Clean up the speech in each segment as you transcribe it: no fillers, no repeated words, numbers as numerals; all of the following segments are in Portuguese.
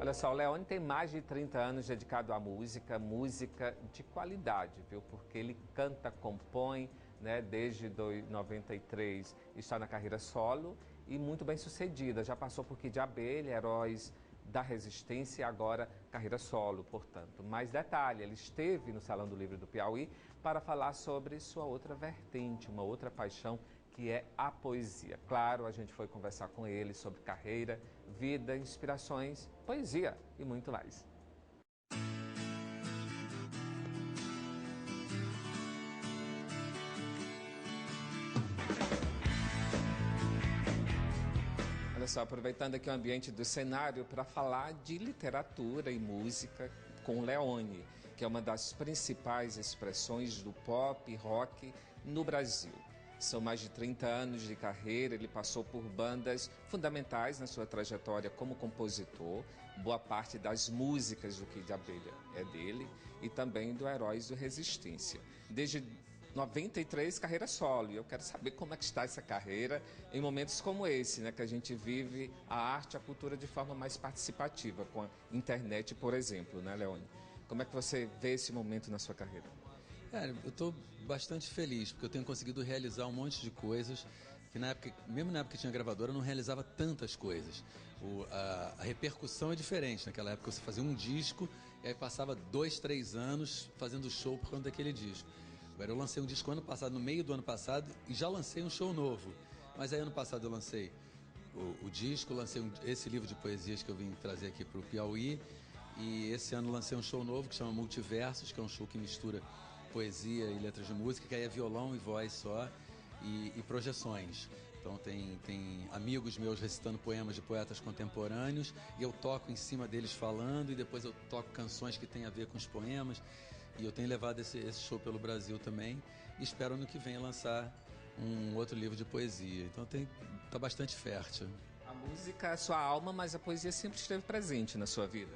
Olha só, o Leone tem mais de 30 anos dedicado à música, música de qualidade, viu? Porque ele canta, compõe, né? Desde 93 está na carreira solo e muito bem sucedida. Já passou por Kid de Abelha, Heróis da Resistência e agora carreira solo, portanto. Mas detalhe, ele esteve no Salão do Livro do Piauí para falar sobre sua outra vertente, uma outra paixão que é a poesia. Claro, a gente foi conversar com ele sobre carreira, vida, inspirações, poesia e muito mais. Olha só, aproveitando aqui o ambiente do cenário para falar de literatura e música com Leone, que é uma das principais expressões do pop e rock no Brasil. São mais de 30 anos de carreira, ele passou por bandas fundamentais na sua trajetória como compositor. Boa parte das músicas do Kid de Abelha é dele e também do Heróis da Resistência. Desde 93, carreira solo. E eu quero saber como é que está essa carreira em momentos como esse, né, que a gente vive a arte, a cultura de forma mais participativa, com a internet, por exemplo, né, Leone? Como é que você vê esse momento na sua carreira? Eu estou bastante feliz, porque eu tenho conseguido realizar um monte de coisas que na época, mesmo na época que tinha gravadora, eu não realizava tantas coisas. A repercussão é diferente. Naquela época você fazia um disco e aí passava 2, 3 anos fazendo show por conta daquele disco. Agora eu lancei um disco ano passado, no meio do ano passado, e já lancei um show novo. Mas aí ano passado eu lancei o disco, lancei esse livro de poesias que eu vim trazer aqui para o Piauí, e esse ano lancei um show novo que chama Multiversos, que é um show que mistura poesia e letras de música, que aí é violão e voz só, e projeções. Então tem amigos meus recitando poemas de poetas contemporâneos, e eu toco em cima deles falando, e depois eu toco canções que têm a ver com os poemas, e eu tenho levado esse show pelo Brasil também, e espero ano que vem lançar um outro livro de poesia. Então tá bastante fértil. A música é a sua alma, mas a poesia sempre esteve presente na sua vida.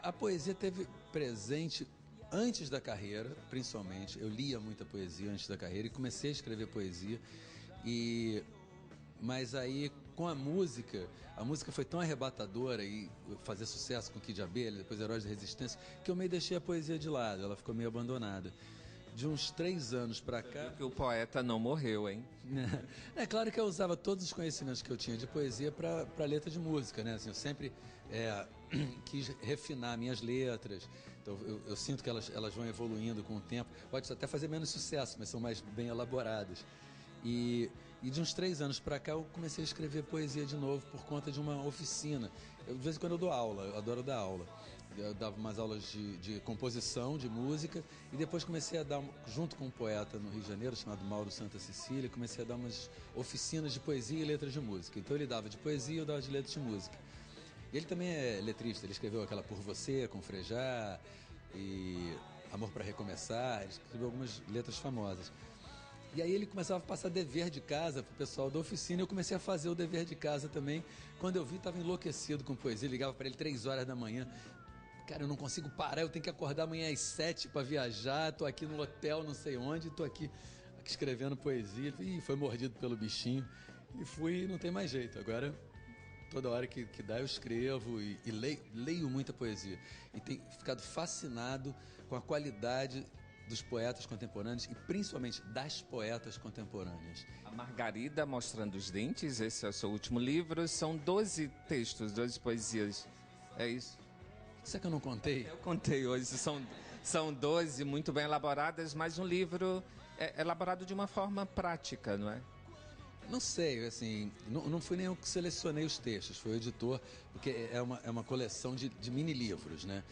A poesia teve presente antes da carreira, principalmente. Eu lia muita poesia antes da carreira e comecei a escrever poesia. Mas aí, com a música foi tão arrebatadora e fazer sucesso com Kid de Abelha, depois Heróis da Resistência, que eu meio deixei a poesia de lado, ela ficou meio abandonada. De uns 3 anos pra cá... Viu que o poeta não morreu, hein? É claro que eu usava todos os conhecimentos que eu tinha de poesia para letra de música, né? Assim, eu sempre quis refinar minhas letras. Então eu sinto que elas vão evoluindo com o tempo. Pode até fazer menos sucesso, mas são mais bem elaboradas. E de uns 3 anos para cá eu comecei a escrever poesia de novo por conta de uma oficina. De vez em quando eu dou aula, eu adoro dar aula. Eu dava umas aulas de composição, de música, e depois comecei a dar, junto com um poeta no Rio de Janeiro, chamado Mauro Santa Cecília, comecei a dar umas oficinas de poesia e letras de música. Então ele dava de poesia e eu dava de letras de música. E ele também é letrista, ele escreveu aquela Por Você, com Frejá, e Amor para Recomeçar, ele escreveu algumas letras famosas. E aí ele começava a passar dever de casa pro pessoal da oficina, e eu comecei a fazer o dever de casa também. Quando eu vi, estava enlouquecido com poesia, ligava para ele 3 horas da manhã. Cara, eu não consigo parar, eu tenho que acordar amanhã às 7 para viajar, tô aqui no hotel não sei onde, tô aqui escrevendo poesia. E foi mordido pelo bichinho e fui, não tem mais jeito. Agora, toda hora que dá eu escrevo e leio muita poesia. E tenho ficado fascinado com a qualidade dos poetas contemporâneos e principalmente das poetas contemporâneas. A Margarida Mostrando os Dentes, esse é o seu último livro, são 12 textos, 12 poesias, é isso? Isso é que eu não contei? Eu contei hoje, são 12 muito bem elaboradas, mas um livro elaborado de uma forma prática, não é? Não sei, assim, não fui nem eu que selecionei os textos, foi o editor, porque é uma coleção de mini-livros, né?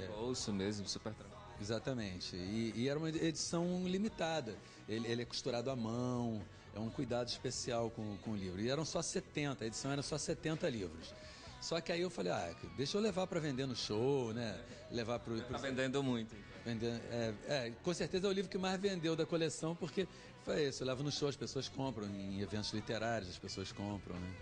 Bolso mesmo, super tranquilo. Exatamente, e era uma edição limitada, ele é costurado à mão, é um cuidado especial com o livro, e eram só 70, a edição era só 70 livros. Só que aí eu falei, deixa eu levar para vender no show, né? Levar pro... Tá vendendo muito. Vendendo, com certeza é o livro que mais vendeu da coleção, porque foi isso, eu levo no show, as pessoas compram, em eventos literários as pessoas compram, né?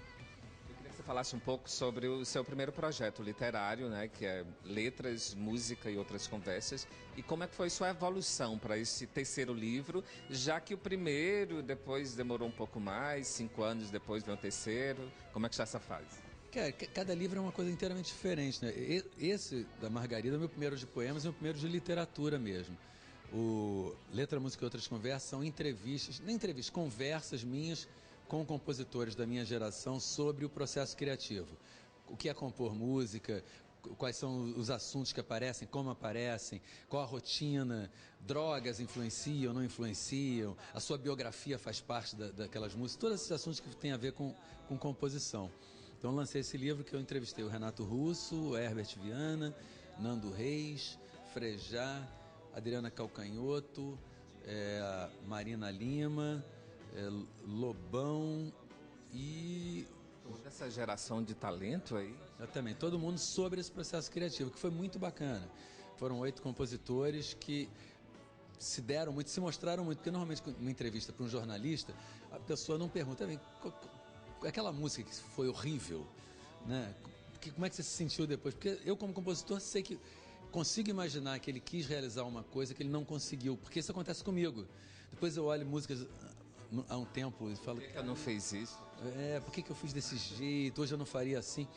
Eu queria que você falasse um pouco sobre o seu primeiro projeto literário, né? Que é Letras, Música e Outras Conversas. E como é que foi sua evolução para esse terceiro livro, já que o primeiro depois demorou um pouco mais, 5 anos depois veio o terceiro. Como é que está essa fase? Cara, cada livro é uma coisa inteiramente diferente, né? Esse da Margarida é o meu primeiro de poemas e o meu primeiro de literatura mesmo. O Letra, Música e Outras Conversas são conversas minhas com compositores da minha geração sobre o processo criativo. O que é compor música, quais são os assuntos que aparecem, como aparecem, qual a rotina, drogas influenciam, não influenciam, a sua biografia faz parte daquelas músicas, todos esses assuntos que têm a ver com composição. Então eu lancei esse livro que eu entrevistei o Renato Russo, o Herbert Viana, Nando Reis, Frejá, Adriana Calcanhoto, Marina Lima, Lobão e... Toda essa geração de talento aí. Exatamente, todo mundo sobre esse processo criativo, que foi muito bacana. Foram 8 compositores que se deram muito, se mostraram muito, porque normalmente numa entrevista para um jornalista, a pessoa não pergunta, aquela música que foi horrível, né? Como é que você se sentiu depois? Porque eu, como compositor, sei que consigo imaginar que ele quis realizar uma coisa que ele não conseguiu, porque isso acontece comigo. Depois eu olho músicas há um tempo e falo... Por que eu não fiz isso? Por que eu fiz desse jeito? Hoje eu não faria assim.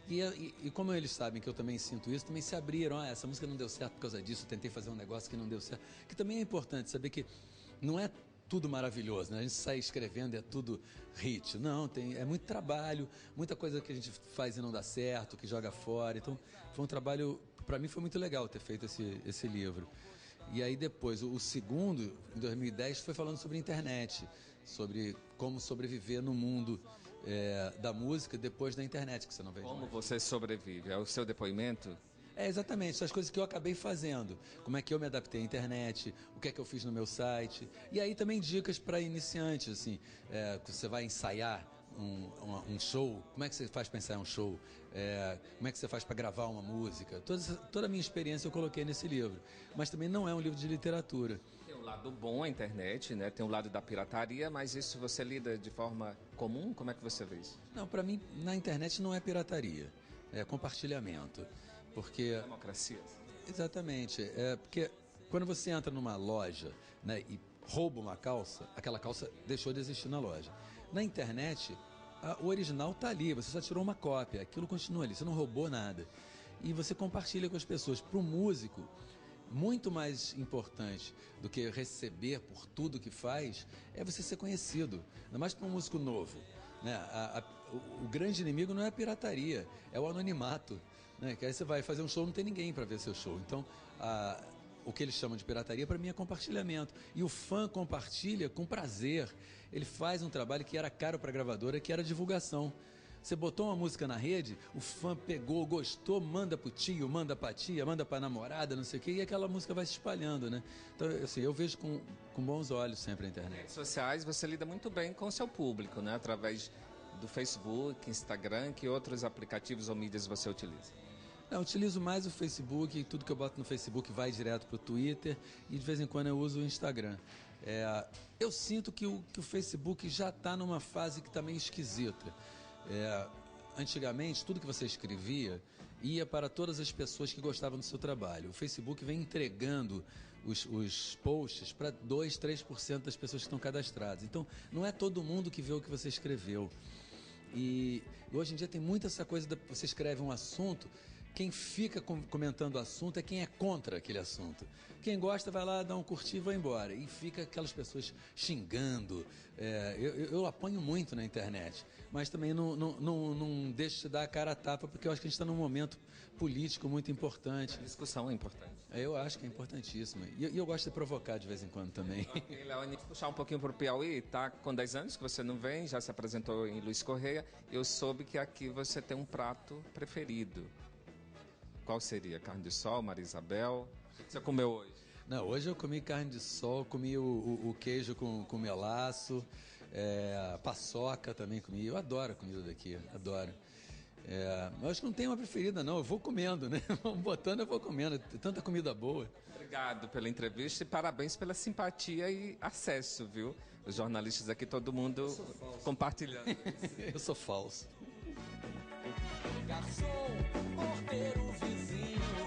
E como eles sabem que eu também sinto isso, também se abriram. Essa música não deu certo por causa disso, eu tentei fazer um negócio que não deu certo. Que também é importante saber que não é tudo maravilhoso, né? A gente sai escrevendo e é tudo hit. Não, é muito trabalho, muita coisa que a gente faz e não dá certo, que joga fora. Então, foi um trabalho, para mim foi muito legal ter feito esse livro. E aí depois, o segundo, em 2010, foi falando sobre internet, sobre como sobreviver no mundo da música depois da internet, que você não vê. Como você sobrevive? É o seu depoimento? Exatamente, são as coisas que eu acabei fazendo. Como é que eu me adaptei à internet, o que é que eu fiz no meu site. E aí também dicas para iniciantes, assim, você vai ensaiar um show, como é que você faz para ensaiar um show? Como é que você faz para gravar uma música? Toda a minha experiência eu coloquei nesse livro. Mas também não é um livro de literatura. Tem um lado bom a internet, né? Tem um lado da pirataria, mas isso você lida de forma comum? Como é que você vê isso? Não, para mim, na internet não é pirataria, é compartilhamento. Porque... Democracia. Exatamente. Porque quando você entra numa loja, né, e rouba uma calça, aquela calça deixou de existir na loja. Na internet, o original está ali, você só tirou uma cópia, aquilo continua ali, você não roubou nada. E você compartilha com as pessoas. Para o músico, muito mais importante do que receber por tudo que faz é você ser conhecido, ainda mais para um músico novo, né? O grande inimigo não é a pirataria, é o anonimato, né? Que aí você vai fazer um show, não tem ninguém para ver seu show. Então, o que eles chamam de pirataria, para mim, é compartilhamento. E o fã compartilha com prazer. Ele faz um trabalho que era caro para a gravadora, que era divulgação. Você botou uma música na rede, o fã pegou, gostou, manda pro tio, manda pra tia, manda pra namorada, não sei o quê, e aquela música vai se espalhando, né? Então, assim, eu vejo com bons olhos sempre a internet. Nas redes sociais você lida muito bem com o seu público, né? Através do Facebook, Instagram, que outros aplicativos ou mídias você utiliza? Eu utilizo mais o Facebook, tudo que eu boto no Facebook vai direto pro Twitter, e de vez em quando eu uso o Instagram. Eu sinto que o Facebook já está numa fase que está meio esquisita. Antigamente, tudo que você escrevia ia para todas as pessoas que gostavam do seu trabalho. O Facebook vem entregando os posts para 2, 3% das pessoas que estão cadastradas. Então, não é todo mundo que vê o que você escreveu. E hoje em dia tem muito essa coisa de você escreve um assunto, quem fica comentando o assunto é quem é contra aquele assunto. Quem gosta vai lá, dá um curtir e vai embora. E fica aquelas pessoas xingando. Eu apanho muito na internet, mas também não deixo de dar a cara a tapa, porque eu acho que a gente está num momento político muito importante. A discussão é importante. Eu acho que é importantíssimo. E eu gosto de provocar de vez em quando também. Ok, Leone, puxar um pouquinho para o Piauí, tá com 10 anos que você não vem, já se apresentou em Luiz Correia. Eu soube que aqui você tem um prato preferido. Qual seria? Carne de sol, Maria Isabel? O que você comeu hoje? Não, hoje eu comi carne de sol, comi o queijo com melaço, paçoca também comi. Eu adoro a comida daqui, adoro. Eu acho que não tem uma preferida, não. Eu vou comendo, né? Vamos botando, eu vou comendo. Tem tanta comida boa. Obrigado pela entrevista e parabéns pela simpatia e acesso, viu? Os jornalistas aqui, todo mundo compartilhando. Eu sou falso. Garçom, porteiro, vizinho.